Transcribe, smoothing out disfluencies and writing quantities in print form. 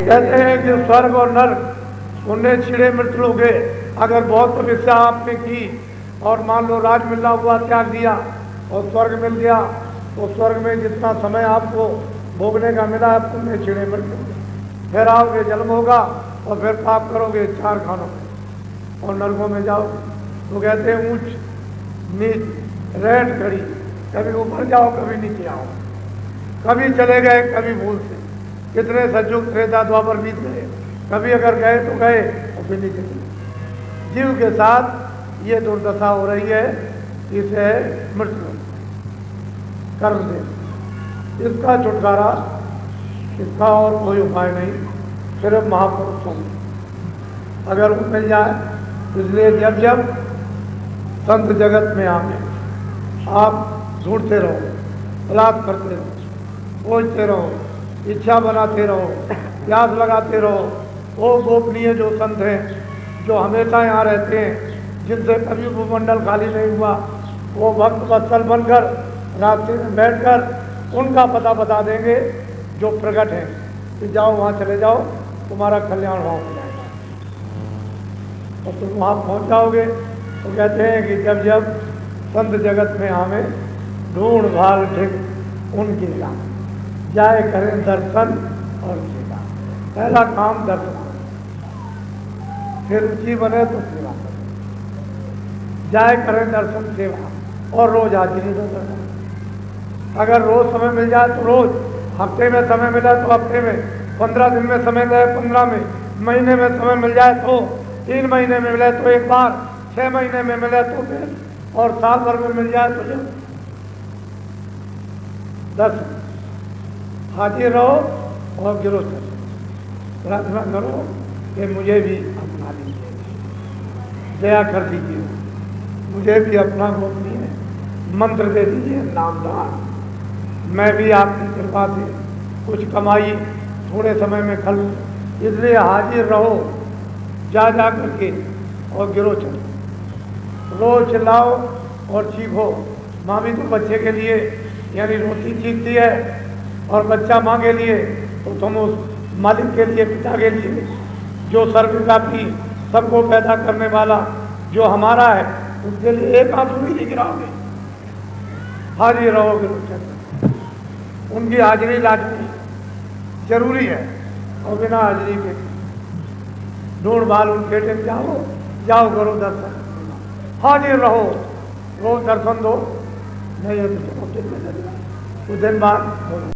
कहते हैं कि स्वर्ग और नर्क उन्हें छिड़े मृत लोगे। अगर बहुत तपस्या आपने की और मान लो राज मिलना हुआ त्याग दिया और स्वर्ग मिल गया, तो स्वर्ग में जितना समय आपको भोगने का मिला आप उन्हें छिड़े मृत लोगे। फिर आओगे, जन्म होगा और फिर पाप करोगे 4 खानों में और नरकों में जाओगे। तो कहते हैं ऊंच नीच रेट खड़ी, कभी ऊपर जाओ कभी नीचे आओ, कभी चले गए कभी भूल से। कितने सज्जुग त्रेता द्वापर बीत गए, कभी अगर गए तो गए और फिर नीचे चले। जीव के साथ ये दुर्दशा हो रही है, इसे मृत्यु कर्म से। इसका छुटकारा, इसका और कोई उपाय नहीं, सिर्फ महापुरुषों में अगर वो मिल जाए। इसलिए जब जब संत जगत में आवे आप ढूंढते रहो, तलाश करते रहो, खोजते रहो, इच्छा बनाते रहो, प्यास लगाते रहो। वो गोपनीय जो संत हैं जो हमेशा यहाँ रहते हैं, जिनसे कभी भूमंडल खाली नहीं हुआ, वो भक्त वत्सल बनकर रास्ते में बैठकर उनका पता बता देंगे जो प्रकट है कि जाओ वहाँ चले जाओ, तुम्हारा कल्याण वहाँ हो जाएगा। और तुम वहाँ पहुँच जाओगे। तो कहते हैं कि जब जब संत जगत में आवे ढूंढ भाल ठीक उनकी राह, जाए करें दर्शन और सेवा। पहला काम दर्शन, फिर रुचि बने तो सेवा करें, जाए करें दर्शन सेवा और रोज हाजिरी दो दर्शन। अगर रोज समय मिल जाए तो रोज, हफ्ते में समय मिला तो हफ्ते में, 15 दिन में समय मिला 15 में, महीने में समय मिल जाए तो 3 महीने में मिले तो एक बार, 6 महीने में मिले तो फिर, और साल भर में मिल जाए तो जब 10 हाजिर रहो और गिरो चलो। प्रार्थना करो कि मुझे भी अपना लीजिए, दया कर दीजिए, मुझे भी अपना गोपनीय मंत्र दे दीजिए नामदान। मैं भी आपकी कृपा से कुछ कमाई थोड़े समय में कर लूँ। इसलिए हाजिर रहो जा जा करके और गिरो चलो, रोज चिल्लाओ और चीखो। माँ भी तो बच्चे के लिए यानी रोटी चीखती है और बच्चा माँ के लिए, तो तुम उस मालिक के लिए, पिता के लिए जो सर्वव्यापी सबको पैदा करने वाला जो हमारा है, उसके लिए एक आंसू भी नहीं गिराओगे। हाजिर रहो गिरो चलो। उनकी हाजिरी लाजमी जरूरी है और बिना हाजिरी के ढूंढ भाल उनके टेम जाओ, जाओ करो दर्शन, हाजिर रहो, रोज दर्शन दो। नहीं है तो कुछ दिन बाद